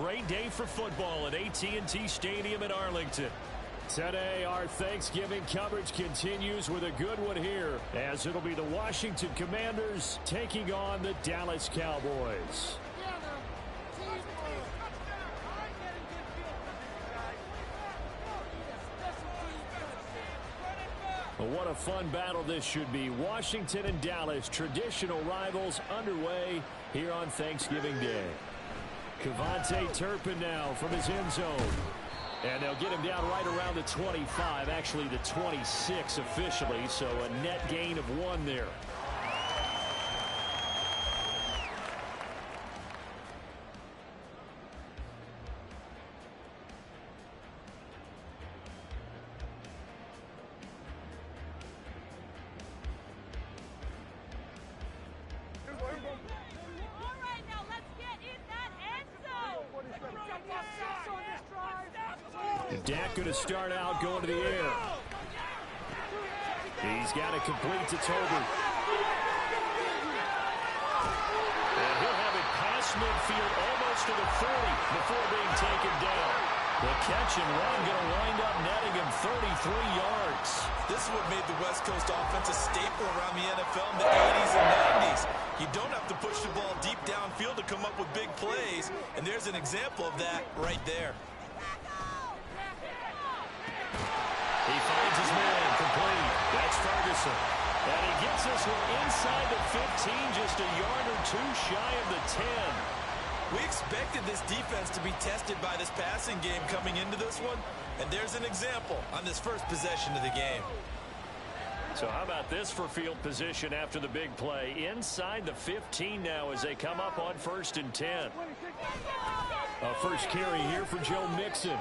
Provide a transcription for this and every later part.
great day for football at AT&T Stadium in Arlington. Today, our Thanksgiving coverage continues with a good one here, as it'll be the Washington Commanders taking on the Dallas Cowboys. Well, what a fun battle this should be. Washington and Dallas, traditional rivals, underway here on Thanksgiving Day. Kevontae Turpin now from his end zone. And they'll get him down right around the 25, actually the 26 officially, so a net gain of 1 there. Dak going to start out going to the air. He's got to complete to Tolbert. And he'll have it past midfield almost to the 40 before being taken down. The catch and run going to wind up netting him 33 yards. This is what made the West Coast offense a staple around the NFL in the 80s and 90s. You don't have to push the ball deep downfield to come up with big plays, and there's an example of that right there. He finds his man complete. That's Ferguson. And he gets this one inside the 15, just a yard or 2 shy of the 10. We expected this defense to be tested by this passing game coming into this one, and there's an example on this first possession of the game. So how about this for field position after the big play? Inside the 15 now as they come up on 1st and 10. A first carry here for Joe Mixon.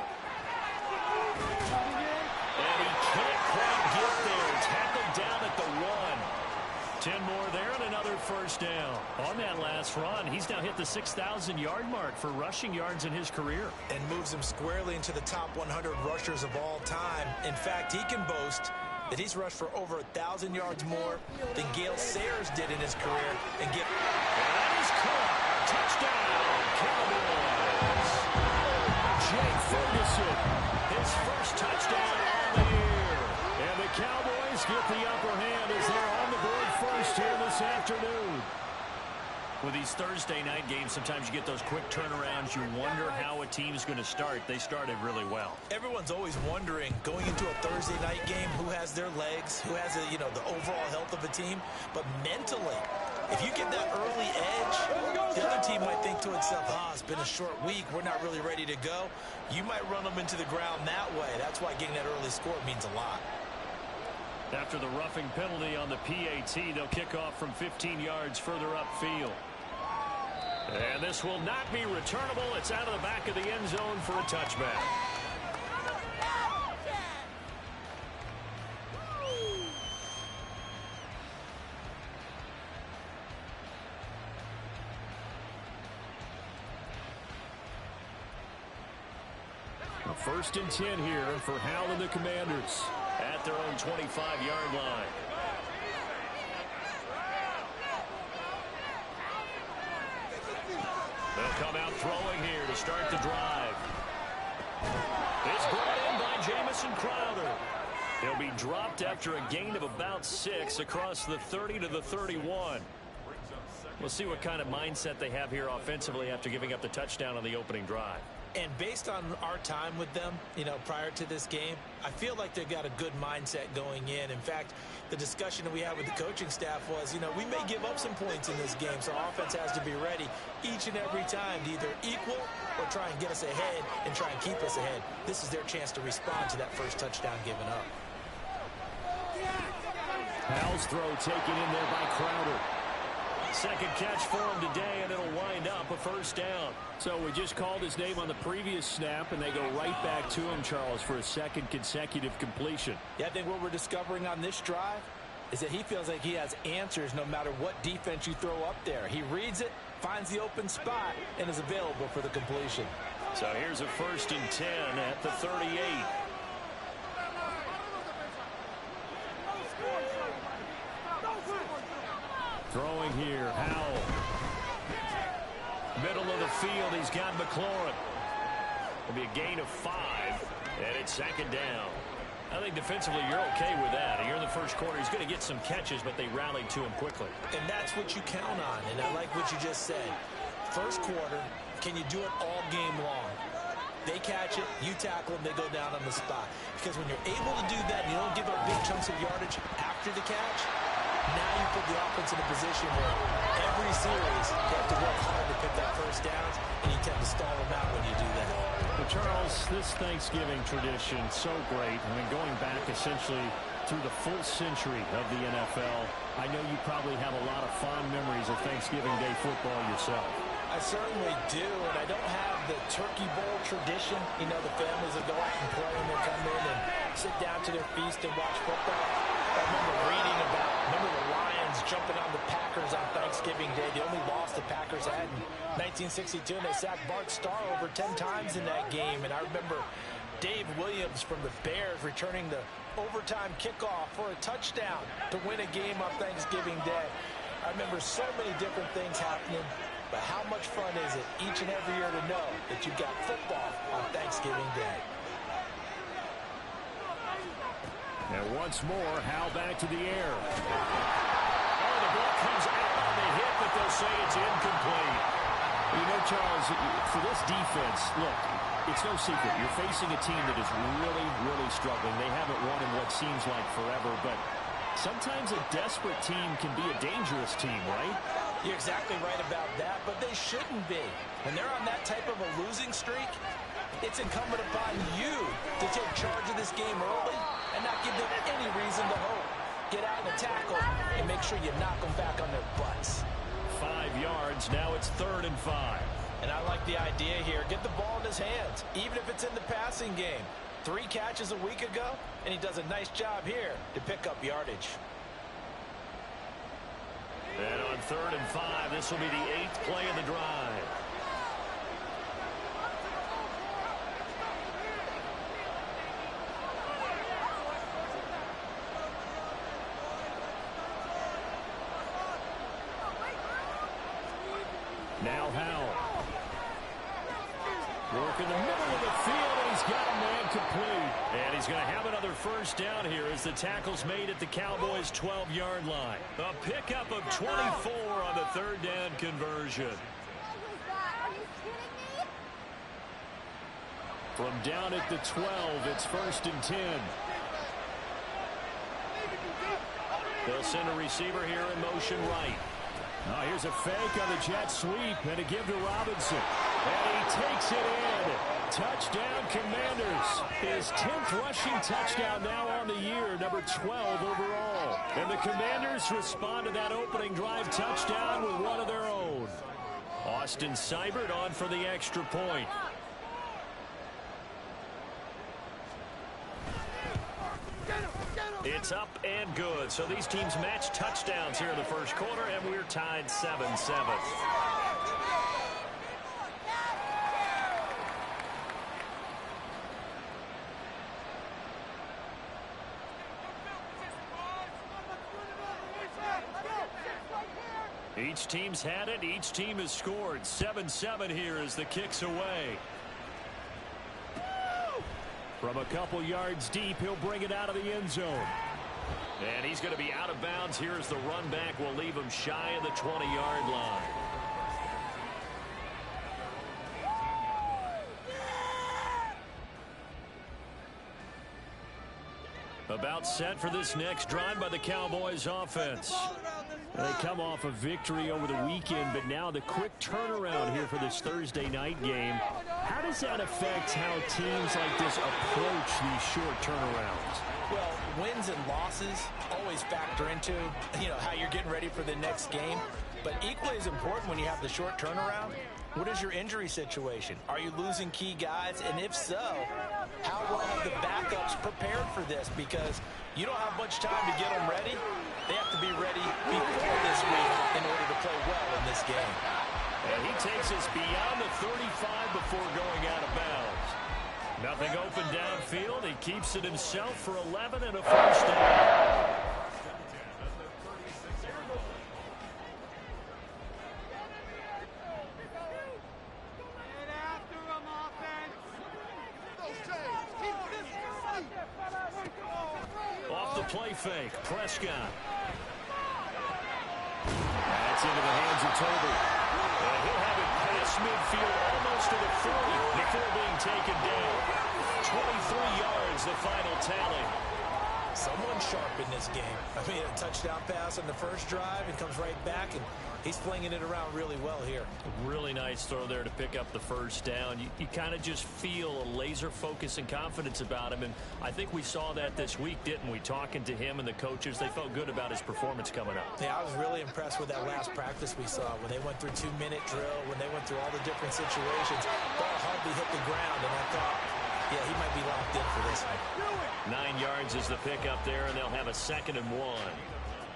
And he can't quite get there. Tackled down at the 1. 10 more there and another first down. On that last run, he's now hit the 6,000-yard mark for rushing yards in his career. And moves him squarely into the top 100 rushers of all time. In fact, he can boast that he's rushed for over 1,000 yards more than Gale Sayers did in his career. And that is caught. Touchdown, Cowboys. Jake Ferguson, his first touchdown on the year. And the Cowboys get the upper hand as they're on the board first here this afternoon. With these Thursday night games, sometimes you get those quick turnarounds. You wonder how a team is going to start. They started really well. Everyone's always wondering, going into a Thursday night game, who has their legs, who has the overall health of a team. But mentally, if you get that early edge, the other team might think to itself, it's been a short week, we're not really ready to go. You might run them into the ground that way. That's why getting that early score means a lot. After the roughing penalty on the PAT, they'll kick off from 15 yards further upfield. And this will not be returnable. It's out of the back of the end zone for a touchback. First and 10 here for Howell and the Commanders at their own 25-yard line. They'll come out throwing here to start the drive. It's brought in by Jamison Crowder. He'll be dropped after a gain of about 6 across the 30 to the 31. We'll see what kind of mindset they have here offensively after giving up the touchdown on the opening drive. And based on our time with them, prior to this game, I feel like they've got a good mindset going in. In fact, the discussion that we had with the coaching staff was, we may give up some points in this game, so offense has to be ready each and every time to either equal or try and get us ahead and try and keep us ahead. This is their chance to respond to that first touchdown given up. Howell's throw taken in there by Crowder. Second catch for him today, and it'll wind up a first down. So we just called his name on the previous snap, and they go right back to him, Charles, for a second consecutive completion. Yeah, I think what we're discovering on this drive is that he feels like he has answers no matter what defense you throw up there. He reads it, finds the open spot, and is available for the completion. So here's a first and 10 at the 38. Throwing here, Howell. Middle of the field, he's got McLaurin. It'll be a gain of 5, and it's second down. I think defensively you're okay with that. Here in the first quarter, he's going to get some catches, but they rallied to him quickly. And that's what you count on, and I like what you just said. First quarter, can you do it all game long? They catch it, you tackle them, they go down on the spot. Because when you're able to do that and you don't give up big chunks of yardage after the catch, now you put the offense in a position where every series you have to work hard to pick up first downs, and you tend to stall them out when you do that. Well, Charles, this Thanksgiving tradition, so great. I mean, going back essentially through the full century of the NFL, I know you probably have a lot of fond memories of Thanksgiving Day football yourself. I certainly do, and I don't have the Turkey Bowl tradition. You know, the families that go out and play and they come in and sit down to their feast and watch football. I remember reading about, the Lions jumping on the Packers on Thanksgiving Day. The only loss the Packers had in 1962, and they sacked Bart Starr over 10 times in that game. And I remember Dave Williams from the Bears returning the overtime kickoff for a touchdown to win a game on Thanksgiving Day. I remember so many different things happening. But how much fun is it each and every year to know that you've got football on Thanksgiving Day? And once more, Hal back to the air. Oh, the ball comes out on the hit, but they'll say it's incomplete. You know, Charles, for this defense, look, it's no secret. You're facing a team that is really, really struggling. They haven't won in what seems like forever, but sometimes a desperate team can be a dangerous team, right? You're exactly right about that, but they shouldn't be. When they're on that type of a losing streak, it's incumbent upon you to take charge of this game early and not give them any reason to hope. Get out and tackle and make sure you knock them back on their butts. 5 yards, now it's 3rd and 5. And I like the idea here. Get the ball in his hands, even if it's in the passing game. 3 catches a week ago, and he does a nice job here to pick up yardage. And on 3rd and 5, this will be the 8th play of the drive. Now Howell. Work in the middle of the field, and he's got a man complete. And he's going to have another first down here as the tackle's made at the Cowboys' 12-yard line. A pickup of 24 on the 3rd down conversion. From down at the 12, it's 1st and 10. They'll send a receiver here in motion right. Oh, here's a fake on the jet sweep, and a give to Robinson. And he takes it in. Touchdown, Commanders. His 10th rushing touchdown now on the year, number 12 overall. And the Commanders respond to that opening drive touchdown with one of their own. Austin Seibert on for the extra point. It's up and good. So these teams match touchdowns here in the first quarter, and we're tied 7-7. Each team's had it. Each team has scored. 7-7 here as the kick's away. From a couple yards deep, he'll bring it out of the end zone. And he's going to be out of bounds here as the run back will leave him shy of the 20-yard line. About set for this next drive by the Cowboys offense. They come off a victory over the weekend, but now the quick turnaround here for this Thursday night game. How does that affect how teams like this approach these short turnarounds? Well, wins and losses always factor into, how you're getting ready for the next game. But equally as important when you have the short turnaround, what is your injury situation? Are you losing key guys? And if so, how well have the backups prepared for this? Because you don't have much time to get them ready. They have to be ready before this week in order to play well in this game. And he takes us beyond the 35 before going out of bounds. Nothing open downfield. He keeps it himself for 11 and a first down. play fake. Prescott. That's into the hands of Toby. And he'll have it past midfield almost to the 40 before being taken down. 23 yards, the final tally. Someone sharp in this game. I mean, a touchdown pass on the first drive and comes right back, and he's flinging it around really well here. Really nice throw there to pick up the first down. You kind of just feel a laser focus and confidence about him, and I think we saw that this week, didn't we? Talking to him and the coaches, they felt good about his performance coming up. Yeah, I was really impressed with that last practice we saw when they went through 2-minute drill, when they went through all the different situations. Ball hardly hit the ground, and I thought, yeah, he might be locked in for this one. 9 yards is the pickup there, and they'll have a 2nd and 1.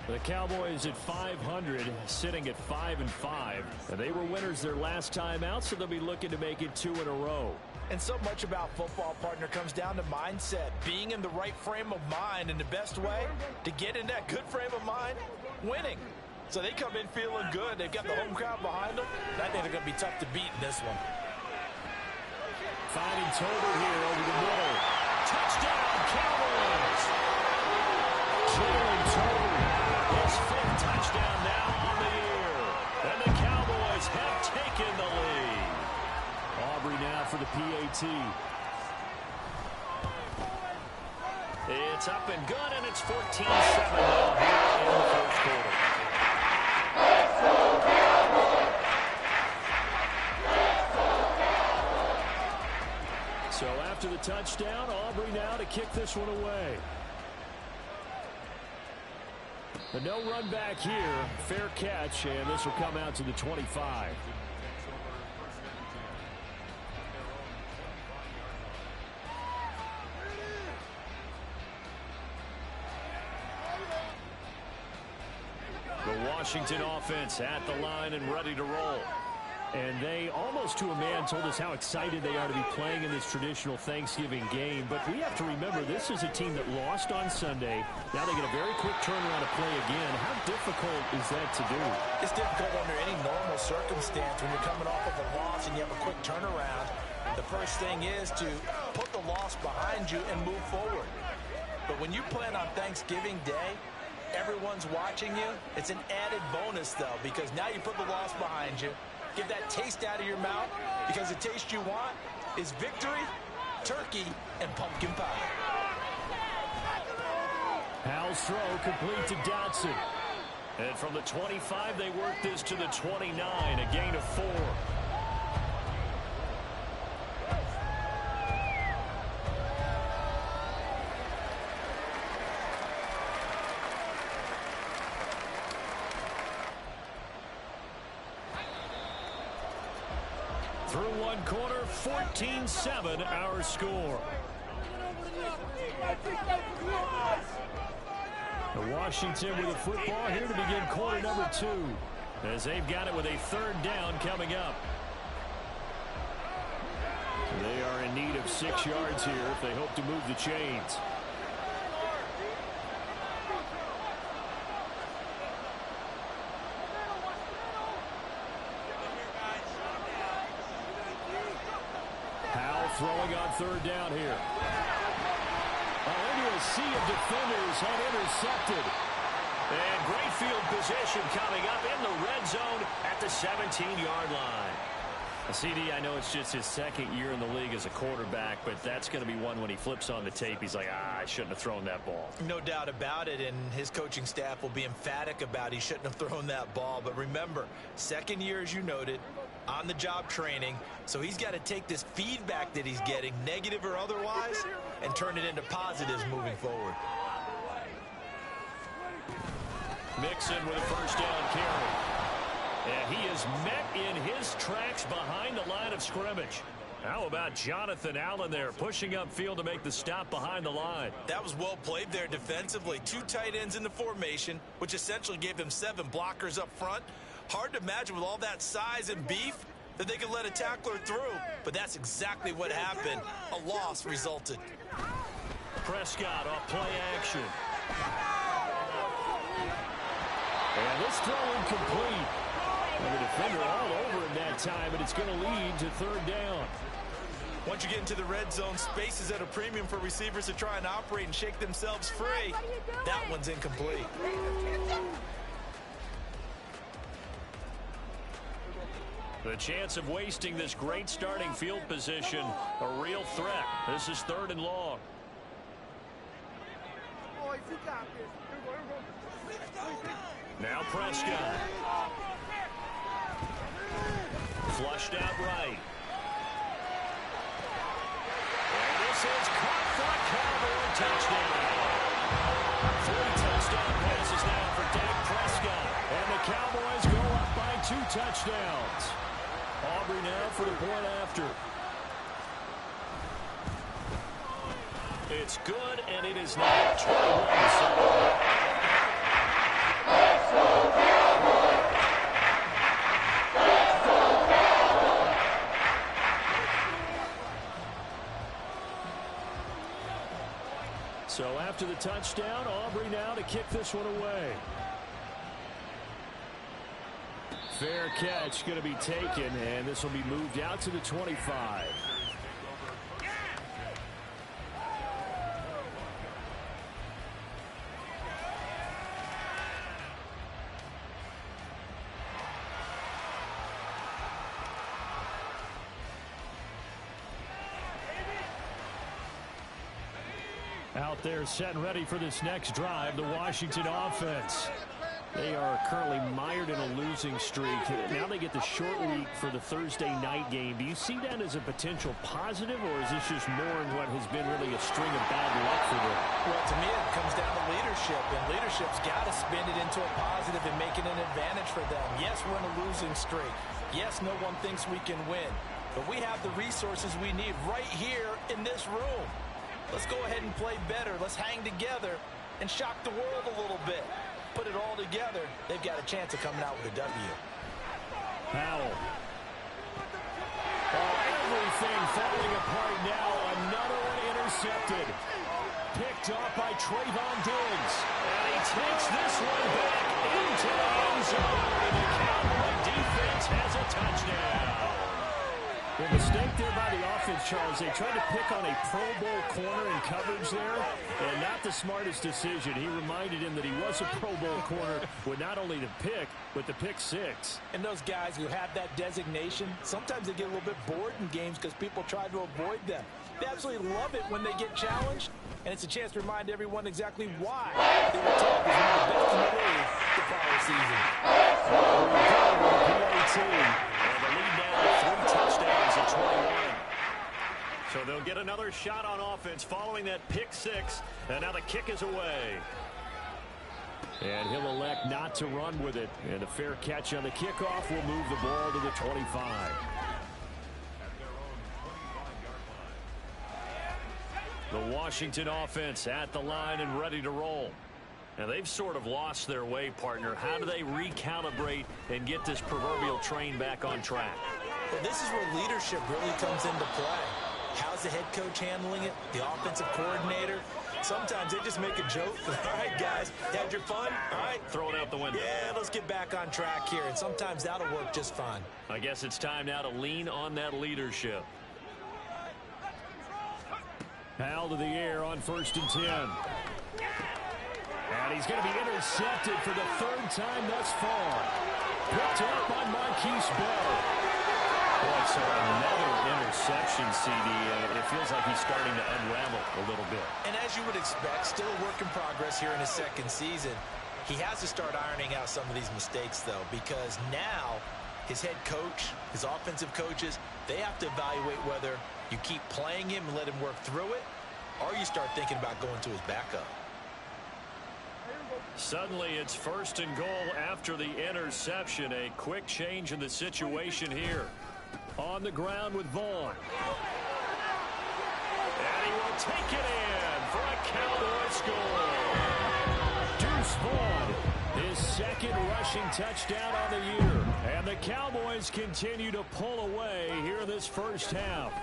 The Cowboys at 500, sitting at 5-5. And they were winners their last time out, so they'll be looking to make it 2 in a row. And so much about football, partner, comes down to mindset. Being in the right frame of mind, and the best way to get in that good frame of mind, winning. So they come in feeling good. They've got the home crowd behind them. I think they're going to be tough to beat in this one. Finding Toby here over the middle. Touchdown, Cowboys! Jalen Toby, his 5th touchdown now on the year. And the Cowboys have taken the lead. Aubrey now for the PAT. It's up and good, and it's 14-7 now here in the first quarter. So after the touchdown, Aubrey now to kick this one away. But no run back here. Fair catch, and this will come out to the 25. The Washington offense at the line and ready to roll. And they, almost to a man, told us how excited they are to be playing in this traditional Thanksgiving game. But we have to remember, this is a team that lost on Sunday. Now they get a very quick turnaround to play again. How difficult is that to do? It's difficult under any normal circumstance when you're coming off of a loss and you have a quick turnaround. The first thing is to put the loss behind you and move forward. But when you plan on Thanksgiving Day, everyone's watching you. It's an added bonus, though, because now you put the loss behind you. Get that taste out of your mouth, because the taste you want is victory, turkey, and pumpkin pie. Howell's throw complete to Dotson. And from the 25, they work this to the 29, a gain of 4. Through one quarter, 14-7 our score. The Washington with a football here to begin quarter number 2. As they've got it with a 3rd down coming up. They are in need of 6 yards here if they hope to move the chains. Throwing on 3rd down here. Into a sea of defenders and intercepted. And great field position coming up in the red zone at the 17-yard line. CD, I know it's just his 2nd year in the league as a quarterback, but that's going to be one when he flips on the tape. He's like, I shouldn't have thrown that ball. No doubt about it, and his coaching staff will be emphatic about he shouldn't have thrown that ball. But remember, 2nd year, as you noted, on-the-job training, so he's got to take this feedback that he's getting, negative or otherwise, and turn it into positives moving forward. Mixon with a 1st down carry. And he is met in his tracks behind the line of scrimmage. How about Jonathan Allen there pushing upfield to make the stop behind the line? That was well played there defensively. 2 tight ends in the formation, which essentially gave them 7 blockers up front. Hard to imagine with all that size and beef that they could let a tackler through, but that's exactly what happened. A loss resulted. Prescott off play action. And this throw incomplete. And the defender all over him that time, and it's going to lead to 3rd down. Once you get into the red zone, space is at a premium for receivers to try and operate and shake themselves free. That one's incomplete. The chance of wasting this great starting field position, a real threat. This is 3rd and long. Now Prescott. Flushed out right. And this is caught for a Cowboy touchdown. 3 touchdown passes now for Dak Prescott. And the Cowboys go up by 2 touchdowns. Aubrey now for the point after. It's good, and it is now 21-7. So after the touchdown, Aubrey now to kick this one away. Fair catch going to be taken, and this will be moved out to the 25. Out there set and ready for this next drive, the Washington offense. They are currently mired in a losing streak. Now they get the short week for the Thursday night game. Do you see that as a potential positive, or is this just more in what has been really a string of bad luck for them? Well, to me, it comes down to leadership, and leadership's got to spin it into a positive and make it an advantage for them. Yes, we're in a losing streak. Yes, no one thinks we can win, but we have the resources we need right here in this room. Let's go ahead and play better. Let's hang together and shock the world a little bit. Put it all together, they've got a chance of coming out with a W. Powell. Oh, everything falling apart now. Another one intercepted. Picked off by Trayvon Diggs. And he takes this one back into the end zone. And the Cowboy defense has a touchdown. The mistake there by the offense, Charles. They tried to pick on a Pro Bowl corner in coverage there, and not the smartest decision. He reminded him that he was a Pro Bowl corner with not only the pick, but the pick 6. And those guys who have that designation, sometimes they get a little bit bored in games because people try to avoid them. They absolutely love it when they get challenged, and it's a chance to remind everyone exactly why they were tagged as one of the best in the league the prior season. And the lead now 3 touchdowns at 21. So they'll get another shot on offense following that pick 6. And now the kick is away. And he'll elect not to run with it. And a fair catch on the kickoff will move the ball to the 25. The Washington offense at the line and ready to roll. Now, they've sort of lost their way, partner. How do they recalibrate and get this proverbial train back on track? Well, this is where leadership really comes into play. How's the head coach handling it? The offensive coordinator? Sometimes they just make a joke. All right, guys, you had your fun? All right. Throw it out the window. Yeah, let's get back on track here. And sometimes that'll work just fine. I guess it's time now to lean on that leadership. Powell to the air on 1st and 10. And he's going to be intercepted for the 3rd time thus far. Picked up by Marquise Bell. Boy, so another interception, CD. It feels like he's starting to unravel a little bit. And as you would expect, still a work in progress here in his 2nd season. He has to start ironing out some of these mistakes, though, because now his head coach, his offensive coaches, they have to evaluate whether you keep playing him and let him work through it, or you start thinking about going to his backup. Suddenly, it's 1st and goal after the interception. A quick change in the situation here. On the ground with Vaughn. And he will take it in for a Cowboy score. Deuce Vaughn, his 2nd rushing touchdown on the year. And the Cowboys continue to pull away here in this 1st half.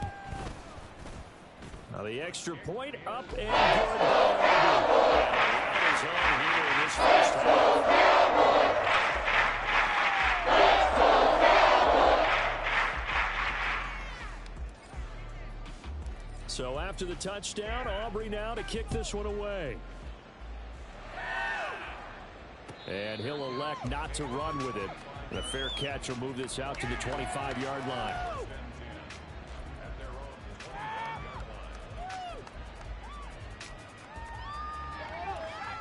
Now the extra point up and good by is on here in this 1st half. So after the touchdown, Aubrey now to kick this one away. And he'll elect not to run with it. And a fair catch will move this out to the 25-yard line.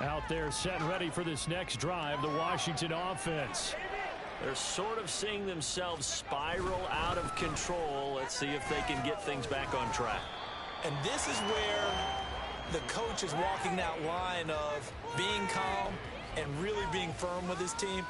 Out there set and ready for this next drive, the Washington offense. They're sort of seeing themselves spiral out of control. Let's see if they can get things back on track. And this is where the coach is walking that line of being calm and really being firm with his team.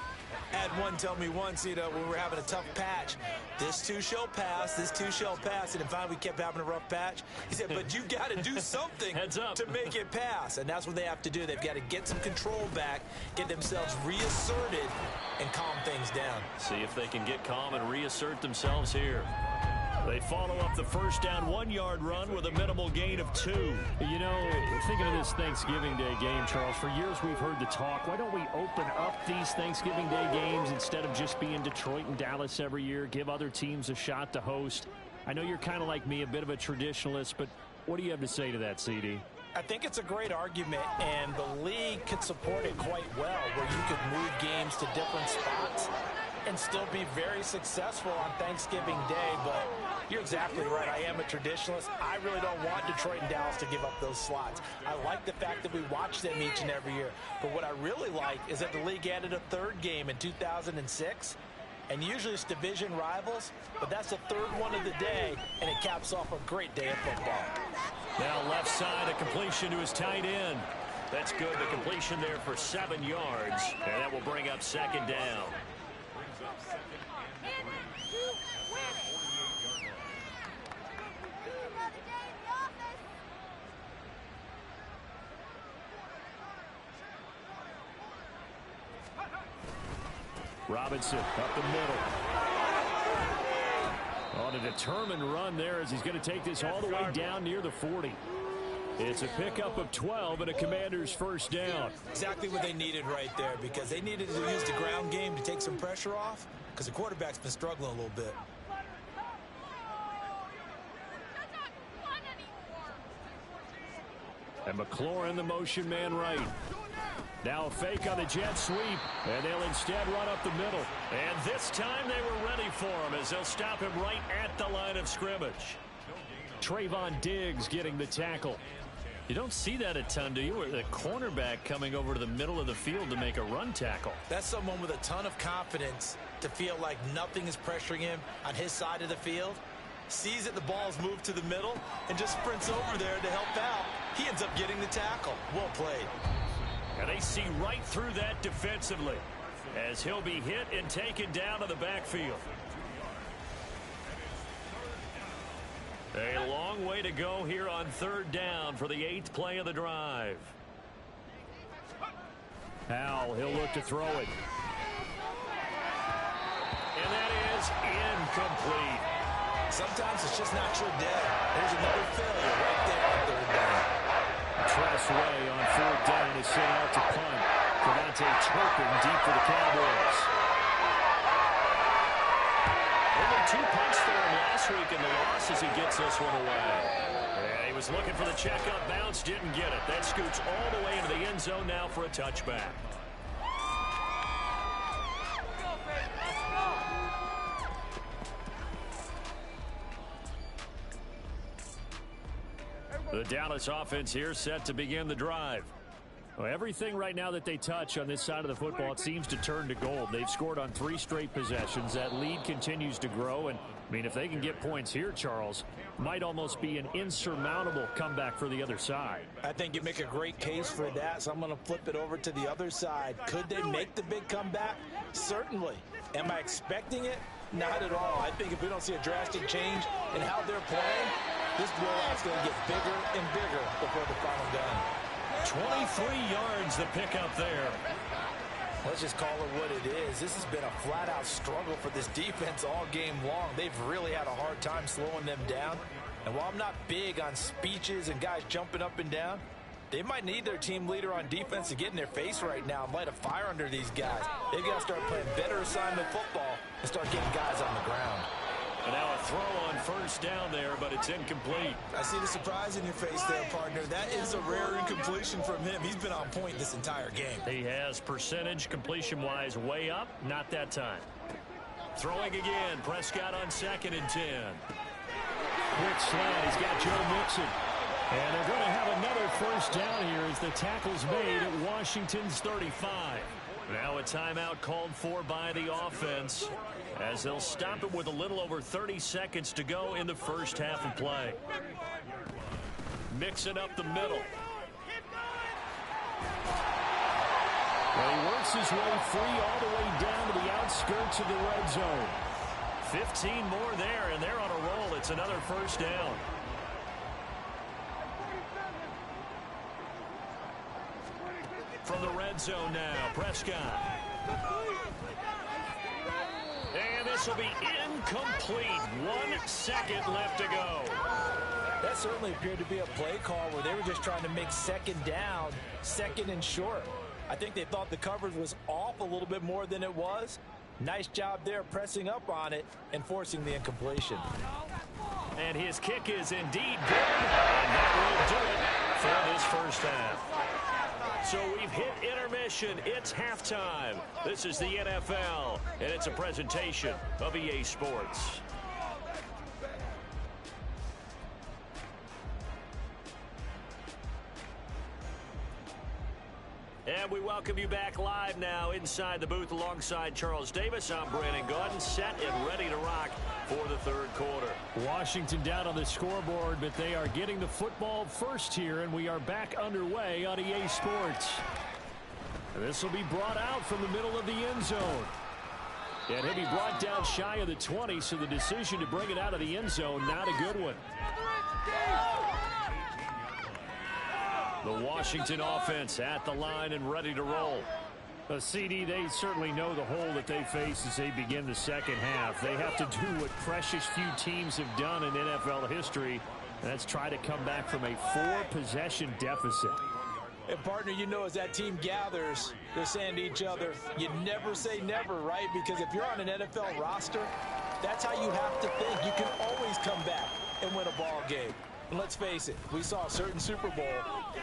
I had one tell me once, when we were having a tough patch, this too shall pass, this too shall pass. And then finally we kept having a rough patch. He said, but you got to do something to make it pass. And that's what they have to do. They've got to get some control back, get themselves reasserted, and calm things down. See if they can get calm and reassert themselves here. They follow up the first down 1-yard run with a minimal gain of 2. Thinking of this Thanksgiving Day game, Charles, for years we've heard the talk. Why don't we open up these Thanksgiving Day games instead of just being Detroit and Dallas every year? Give other teams a shot to host. I know you're kind of like me, a bit of a traditionalist, but what do you have to say to that, CD? I think it's a great argument, and the league could support it quite well, where you could move games to different spots and still be very successful on Thanksgiving Day. But you're exactly right. I am a traditionalist. I really don't want Detroit and Dallas to give up those slots. I like the fact that we watch them each and every year. But what I really like is that the league added a third game in 2006. And usually it's division rivals, but that's the third one of the day, and it caps off a great day of football. Now left side, a completion to his tight end. That's good. The completion there for 7 yards, and that will bring up second down. Robinson up the middle. On a determined run there as he's going to take this all the way down near the 40. It's a pickup of 12 and a Commander's first down. Exactly what they needed right there, because they needed to use the ground game to take some pressure off, because the quarterback's been struggling a little bit. And McLaurin, the motion man right. Now a fake on the jet sweep, and they'll instead run up the middle. And this time they were ready for him as they'll stop him right at the line of scrimmage. Trayvon Diggs getting the tackle. You don't see that a ton, do you? Where the cornerback coming over to the middle of the field to make a run tackle. That's someone with a ton of confidence to feel like nothing is pressuring him on his side of the field. Sees that the ball's moved to the middle and just sprints over there to help out. He ends up getting the tackle. Well played. And they see right through that defensively as he'll be hit and taken down to the backfield. A long way to go here on third down for the 8th play of the drive. Howell, he'll look to throw it. And that is incomplete. Sometimes it's just not your day. There's another failure right there on third down. Tressway on fourth down is sent out to punt. Devontae Turpin deep for the Cowboys. Only 2 punts for him last week in the loss as he gets this one away. And he was looking for the checkup bounce, didn't get it. That scoots all the way into the end zone now for a touchback. The Dallas offense here set to begin the drive. Well, everything right now that they touch on this side of the football, it seems to turn to gold. They've scored on 3 straight possessions. That lead continues to grow. And, I mean, if they can get points here, Charles, might almost be an insurmountable comeback for the other side. I think you make a great case for that, so I'm going to flip it over to the other side. Could they make the big comeback? Certainly. Am I expecting it? Not at all. I think if we don't see a drastic change in how they're playing, this blowout's going to get bigger and bigger before the final gun. 23 yards the pickup there. Let's just call it what it is. This has been a flat-out struggle for this defense all game long. They've really had a hard time slowing them down. And while I'm not big on speeches and guys jumping up and down, they might need their team leader on defense to get in their face right now and light a fire under these guys. They've got to start playing better assignment football and start getting guys on the ground. And now a throw on first down there, but it's incomplete. I see the surprise in your face there, partner. That is a rare incompletion from him. He's been on point this entire game. He has percentage completion-wise way up. Not that time. Throwing again. Prescott on 2nd and 10. Quick slant. He's got Joe Mixon. And they're going to have another first down here as the tackle's made at Washington's 35. Now a timeout called for by the offense as they'll stop it with a little over 30 seconds to go in the first half of play. Mixing up the middle. Well, he works his way free all the way down to the outskirts of the red zone. 15 more there, and they're on a roll. It's another first down. From the red zone now, Prescott. And this will be incomplete. 1 second left to go. That certainly appeared to be a play call where they were just trying to make second down, second and short. I think they thought the coverage was off a little bit more than it was. Nice job there pressing up on it and forcing the incompletion. And his kick is indeed good. And that will do it for this first half. So we've hit intermission. It's halftime. This is the NFL, and it's a presentation of EA Sports. And we welcome you back live now inside the booth alongside Charles Davis. I'm Brandon Gaudin, set and ready to rock for the third quarter. Washington down on the scoreboard, but they are getting the football first here, and we are back underway on EA Sports. And this will be brought out from the middle of the end zone. And he'll be brought down shy of the 20, so the decision to bring it out of the end zone, not a good one. The Washington offense at the line and ready to roll. CD, they certainly know the hole that they face as they begin the second half. They have to do what precious few teams have done in NFL history, and that's try to come back from a 4-possession deficit. And, partner, you know, as that team gathers, they're saying to each other, you never say never, right? Because if you're on an NFL roster, that's how you have to think. You can always come back and win a ball game. And let's face it, we saw a certain Super Bowl,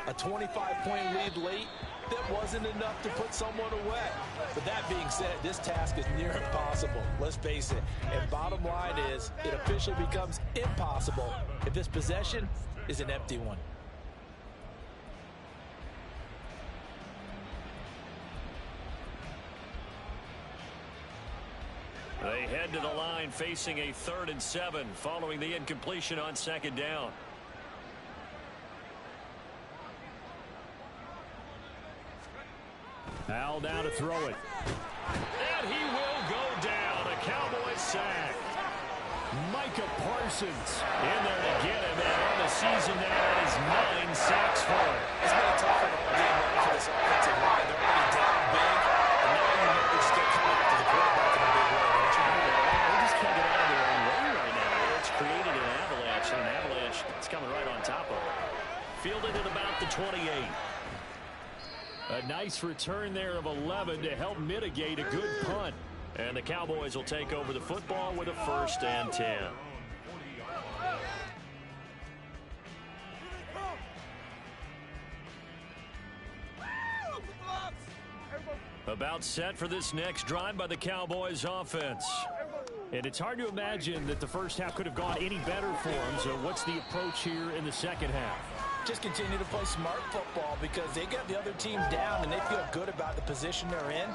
a 25-point lead late, that wasn't enough to put someone away. But that being said, this task is near impossible. Let's face it. And bottom line is, it officially becomes impossible if this possession is an empty one. They head to the line facing a 3rd and 7 following the incompletion on second down. Al now to throw it. And he will go down. A Cowboys sack. Micah Parsons in there to get him. And on the season now is 9 sacks for him. It's been a tough game for this offensive line. They're already down big. And now they just get coming after the quarterback in a big way. Don't you know that? They just can't get out of their own way right now. It's created an avalanche, and an avalanche that's coming right on top of it. Fielded at about the 28. A nice return there of 11 to help mitigate a good punt. And the Cowboys will take over the football with a 1st and 10. About set for this next drive by the Cowboys offense. And it's hard to imagine that the first half could have gone any better for them. So what's the approach here in the second half? Just continue to play smart football because they get the other team down and they feel good about the position they're in.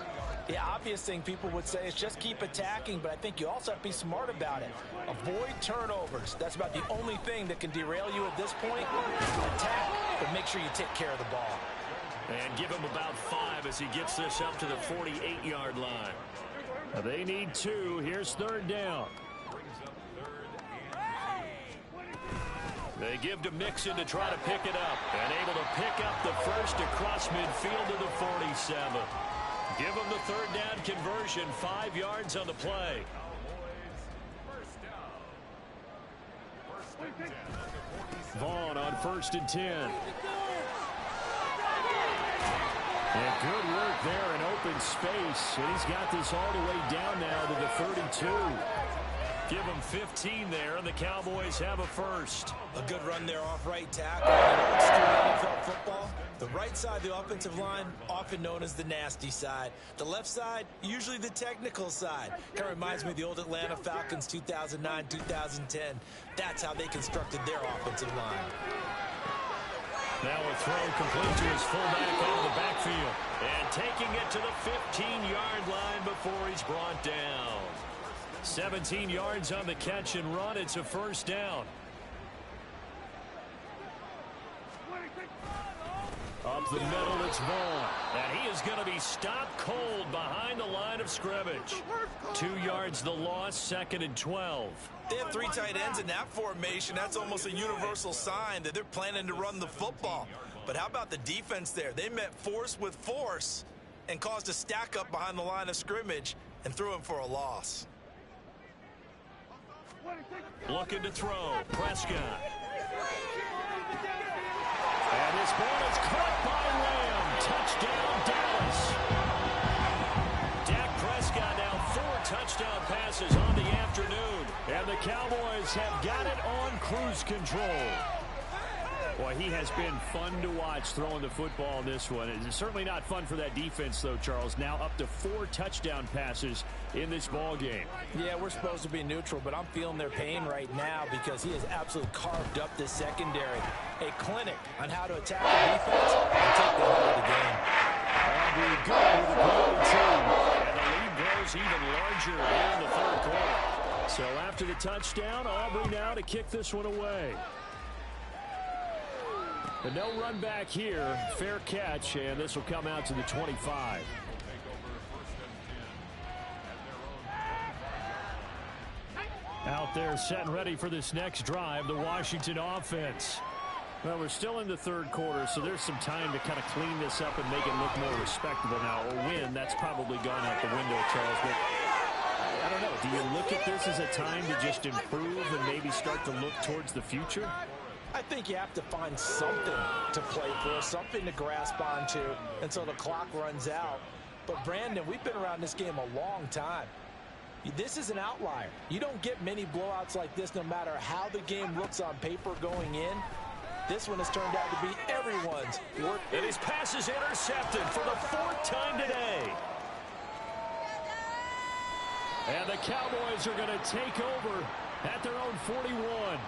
The obvious thing people would say is just keep attacking, but I think you also have to be smart about it. Avoid turnovers. That's about the only thing that can derail you at this point. Attack, but make sure you take care of the ball. And give him about 5 as he gets this up to the 48-yard line. They need 2. Here's 3rd down. They give to Mixon to try to pick it up. And able to pick up the first across midfield to the 47. Give him the 3rd down conversion. 5 yards on the play. Vaughn on 1st and 10. And good work there in open space. And he's got this all the way down now to the 32. Give them 15 there, and the Cowboys have a first. A good run there off right tackle. In old school NFL football, the right side of the offensive line, often known as the nasty side. The left side, usually the technical side. Kind of reminds me of the old Atlanta Falcons 2009, 2010. That's how they constructed their offensive line. Now a throw complete to his fullback out of the backfield. And taking it to the 15-yard line before he's brought down. 17 yards on the catch and run. It's a first down. Up the middle, it's Vaughn. And he is going to be stopped cold behind the line of scrimmage. 2 yards the loss, 2nd and 12. They have 3 tight ends in that formation. That's almost a universal sign that they're planning to run the football. But how about the defense there? They met force with force and caused a stack up behind the line of scrimmage and threw him for a loss. Looking to throw. Prescott. And this ball is caught by Lamb. Touchdown, Dallas. Dak Prescott now 4 touchdown passes on the afternoon. And the Cowboys have got it on cruise control. Boy, he has been fun to watch throwing the football in this one. It's certainly not fun for that defense, though, Charles. Now up to 4 touchdown passes in this ball game. Yeah, we're supposed to be neutral, but I'm feeling their pain right now because he has absolutely carved up this secondary. A clinic on how to attack the defense and take them out of the game. Aubrey good with a penalty team. And the lead grows even larger here in the 3rd quarter. So after the touchdown, Aubrey now to kick this one away. But no run back here. Fair catch, and this will come out to the 25. Out there set and ready for this next drive, the Washington offense. Well, we're still in the 3rd quarter, so there's some time to kind of clean this up and make it look more respectable now. A win, that's probably gone out the window, Charles. But I don't know. Do you look at this as a time to just improve and maybe start to look towards the future? I think you have to find something to play for, something to grasp onto until the clock runs out. But, Brandon, we've been around this game a long time. This is an outlier. You don't get many blowouts like this no matter how the game looks on paper going in. This one has turned out to be everyone's work. And his pass is intercepted for the 4th time today. And the Cowboys are going to take over at their own 41.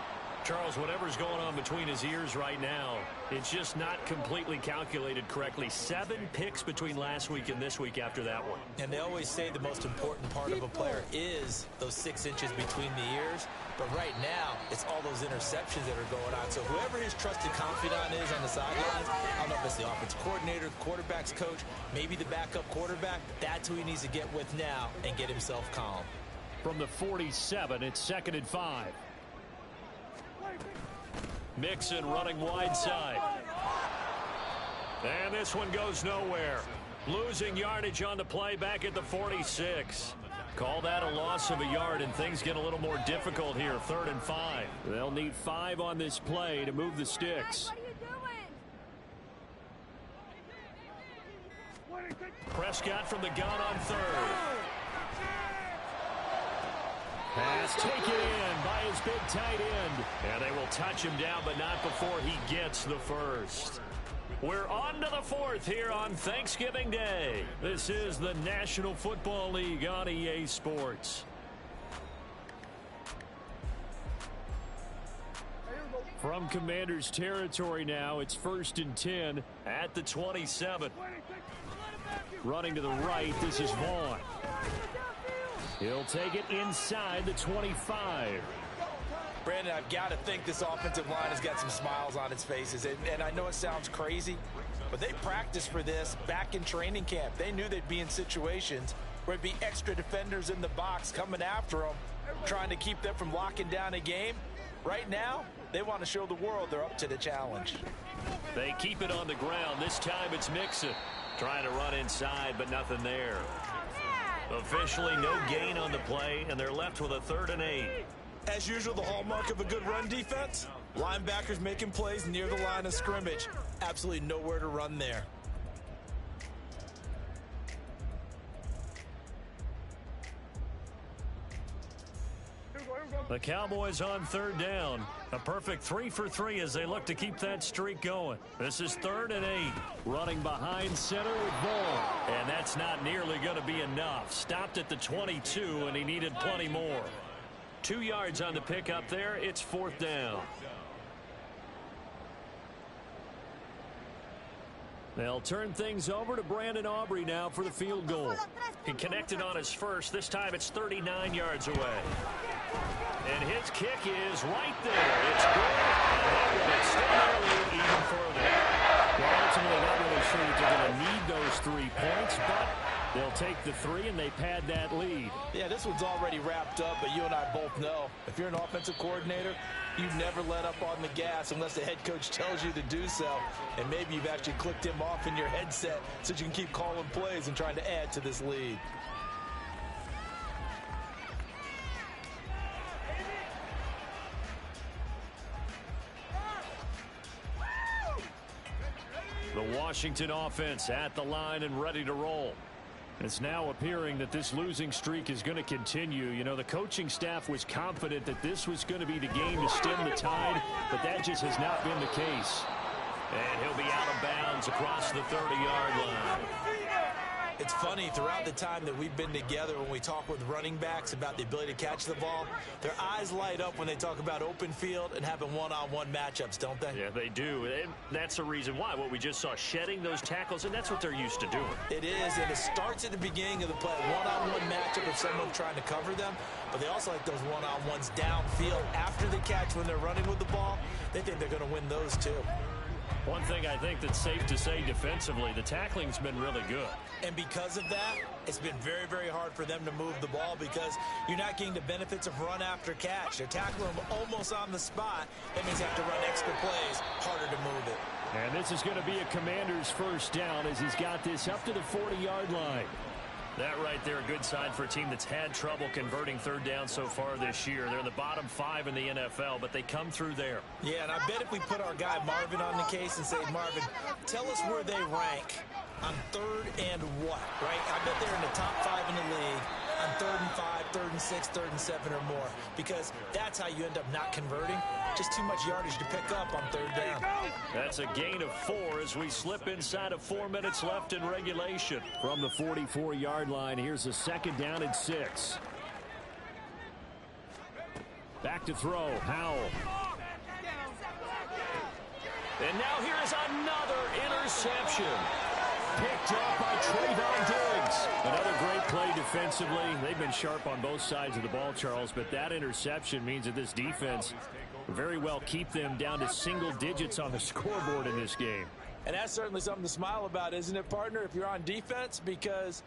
Charles, whatever's going on between his ears right now, it's just not completely calculated correctly. 7 picks between last week and this week after that one. And they always say the most important part of a player is those 6 inches between the ears. But right now, it's all those interceptions that are going on. So whoever his trusted confidant is on the sidelines, I don't know if it's the offensive coordinator, the quarterback's coach, maybe the backup quarterback, that's who he needs to get with now and get himself calm. From the 47, it's 2nd and 5. Mixon running wide side. And this one goes nowhere. Losing yardage on the play back at the 46. Call that a loss of a yard, and things get a little more difficult here. 3rd and 5. They'll need 5 on this play to move the sticks. Prescott from the gun on 3rd. Pass taken in by his big tight end. And they will touch him down, but not before he gets the first. We're on to the 4th here on Thanksgiving Day. This is the National Football League on EA Sports. From Commander's territory now, it's 1st and 10 at the 27. Running to the right, this is Vaughn. He'll take it inside the 25. Brandon, I've got to think this offensive line has got some smiles on its faces. And I know it sounds crazy, but they practiced for this back in training camp. They knew they'd be in situations where it'd be extra defenders in the box coming after them, trying to keep them from locking down a game. Right now, they want to show the world they're up to the challenge. They keep it on the ground. This time it's Mixon. Trying to run inside, but nothing there. Officially no gain on the play, and they're left with a 3rd and 8. As usual, the hallmark of a good run defense, linebackers making plays near the line of scrimmage. Absolutely nowhere to run there. The Cowboys on third down. A perfect 3 for 3 as they look to keep that streak going. This is 3rd and 8. Running behind center with Ball. And that's not nearly going to be enough. Stopped at the 22, and he needed plenty more. 2 yards on the pickup there. It's 4th down. They'll turn things over to Brandon Aubrey now for the field goal. He connected on his first. This time it's 39 yards away. And his kick is right there. It's good. And that will extend their lead even further. Well, ultimately, not really sure that they're going to need those 3 points, but they'll take the 3 and they pad that lead. Yeah, this one's already wrapped up, but you and I both know if you're an offensive coordinator, you never let up on the gas unless the head coach tells you to do so. And maybe you've actually clicked him off in your headset so you can keep calling plays and trying to add to this lead. The Washington offense at the line and ready to roll. It's now appearing that this losing streak is going to continue. You know, the coaching staff was confident that this was going to be the game to stem the tide, but that just has not been the case. And he'll be out of bounds across the 30-yard line. It's funny, throughout the time that we've been together, when we talk with running backs about the ability to catch the ball, their eyes light up when they talk about open field and having one-on-one matchups, don't they? Yeah, they do. And that's the reason why. What we just saw, shedding those tackles, and that's what they're used to doing. It is, and it starts at the beginning of the play. One-on-one matchup if someone's trying to cover them, but they also like those one-on-ones downfield after the catch when they're running with the ball. They think they're going to win those too. One thing I think that's safe to say defensively, the tackling's been really good. And because of that, it's been very, very hard for them to move the ball because you're not getting the benefits of run after catch. They're tackling them almost on the spot. That means they have to run extra plays, harder to move it. And this is going to be a Commander's first down as he's got this up to the 40-yard line. That right there, a good sign for a team that's had trouble converting third down so far this year. They're in the bottom 5 in the NFL, but they come through there. Yeah, and I bet if we put our guy Marvin on the case and say, Marvin, tell us where they rank on 3rd and what, right? I bet they're in the top 5 in the league on 3rd and 5, 3rd and 6, 3rd and 7 or more, because that's how you end up not converting. Just too much yardage to pick up on 3rd down. That's a gain of 4 as we slip inside of 4 minutes left in regulation. From the 44-yard line, here's a 2nd down and 6. Back to throw, Howell. And now here's another interception. Picked up by Trayvon Diggs. Another great play defensively. They've been sharp on both sides of the ball, Charles, but that interception means that this defense very well keep them down to single digits on the scoreboard in this game. And that's certainly something to smile about, isn't it, partner, if you're on defense? Because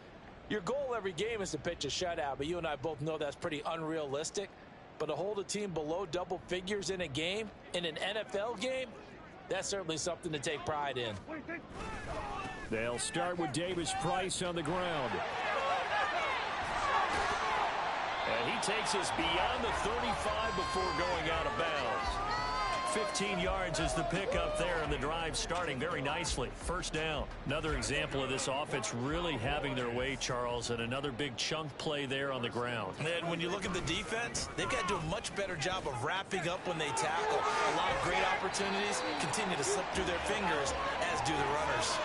your goal every game is to pitch a shutout, but you and I both know that's pretty unrealistic. But to hold a team below double figures in a game, in an NFL game, that's certainly something to take pride in. They'll start with Davis Price on the ground. And he takes us beyond the 35 before going out of bounds. 15 yards is the pickup there, and the drive starting very nicely. First down. Another example of this offense really having their way, Charles, and another big chunk play there on the ground. And when you look at the defense, they've got to do a much better job of wrapping up when they tackle. A lot of great opportunities continue to slip through their fingers, as do the runners.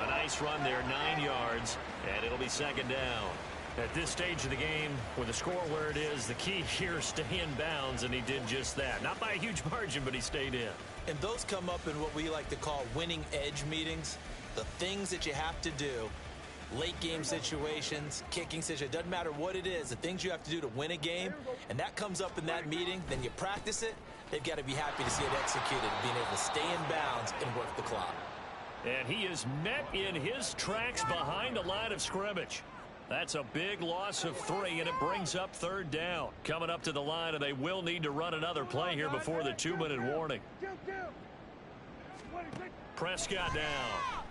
A nice run there, 9 yards, and it'll be 2nd down. At this stage of the game, with the score where it is, the key here is stay in bounds, and he did just that. Not by a huge margin, but he stayed in. And those come up in what we like to call winning edge meetings. The things that you have to do, late game situations, kicking situations, doesn't matter what it is, the things you have to do to win a game, and that comes up in that meeting, then you practice it, they've got to be happy to see it executed, being able to stay in bounds and work the clock. And he is met in his tracks behind the line of scrimmage. That's a big loss of 3, and it brings up 3rd down. Coming up to the line, and they will need to run another play here before the 2-minute warning. Prescott down.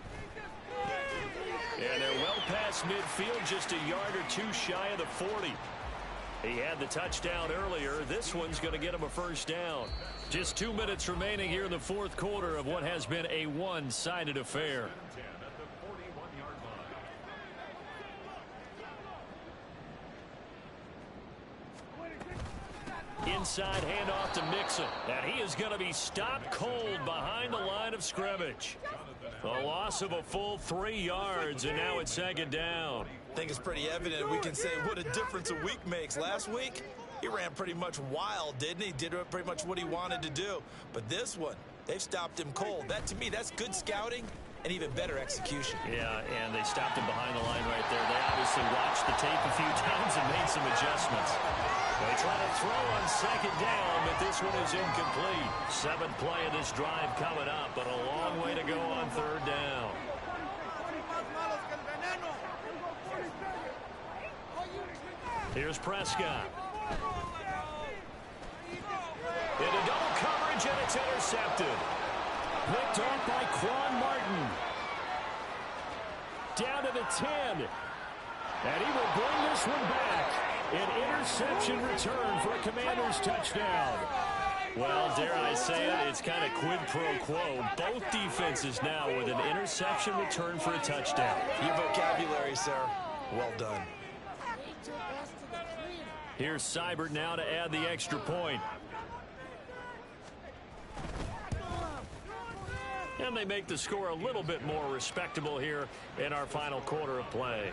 And they're well past midfield, just a yard or 2 shy of the 40. He had the touchdown earlier. This one's going to get him a first down. Just 2 minutes remaining here in the 4th quarter of what has been a one-sided affair. inside handoff to Mixon. And he is going to be stopped cold behind the line of scrimmage. A loss of a full 3 yards, and now it's second down. I think it's pretty evident. We can say what a difference a week makes. Last week, he ran pretty much wild, didn't he? Did pretty much what he wanted to do. But this one, they've stopped him cold. That, to me, that's good scouting and even better execution. Yeah, and they stopped him behind the line right there. They obviously watched the tape a few times and made some adjustments. They try to throw on second down, but this one is incomplete. 7th play of this drive coming up, but a long way to go on third down. Here's Prescott. Into double coverage, and it's intercepted. Picked off by Quan Martin. Down to the 10. And he will bring this one back. An interception return for a Commanders touchdown. Well, dare I say it, it's kind of quid pro quo. Both defenses now with an interception return for a touchdown. Your vocabulary, sir. Well done. Here's Seibert now to add the extra point. And they make the score a little bit more respectable here in our final quarter of play.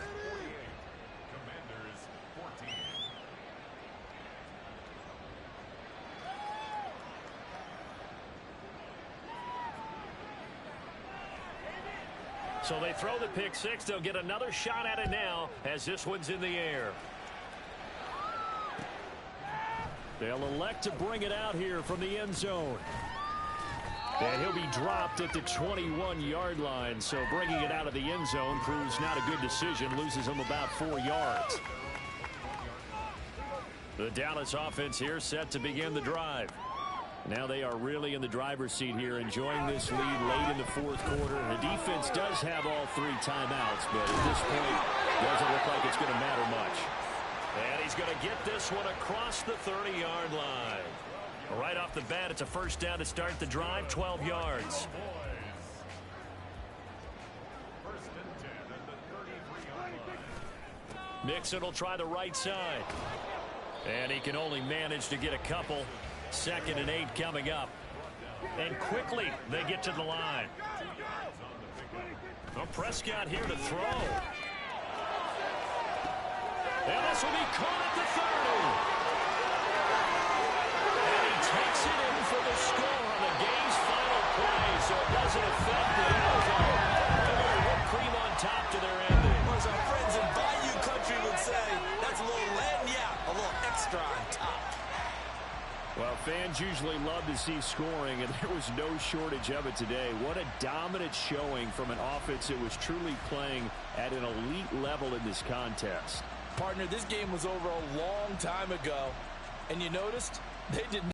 So they throw the pick six. They'll get another shot at it now as this one's in the air. They'll elect to bring it out here from the end zone. And he'll be dropped at the 21-yard line. So bringing it out of the end zone proves not a good decision. Loses him about 4 yards. The Dallas offense here set to begin the drive. Now they are really in the driver's seat here, enjoying this lead late in the fourth quarter. The defense does have all 3 timeouts, but at this point, doesn't look like it's going to matter much. And he's going to get this one across the 30-yard line. Right off the bat, it's a first down to start the drive, 12 yards. Mixon will try the right side. And he can only manage to get a couple. 2nd and 8 coming up. And quickly they get to the line. Well, Prescott here to throw. And this will be caught at the 30. And he takes it in for the score on the game's final play, so it doesn't affect the outcome. Whipped cream on top to their ending. Or as our friends in Bayou Country would say, that's a little lagniappe, a little extra on top. Well, fans usually love to see scoring, and there was no shortage of it today. What a dominant showing from an offense that was truly playing at an elite level in this contest. Partner, this game was over a long time ago, and you noticed they did not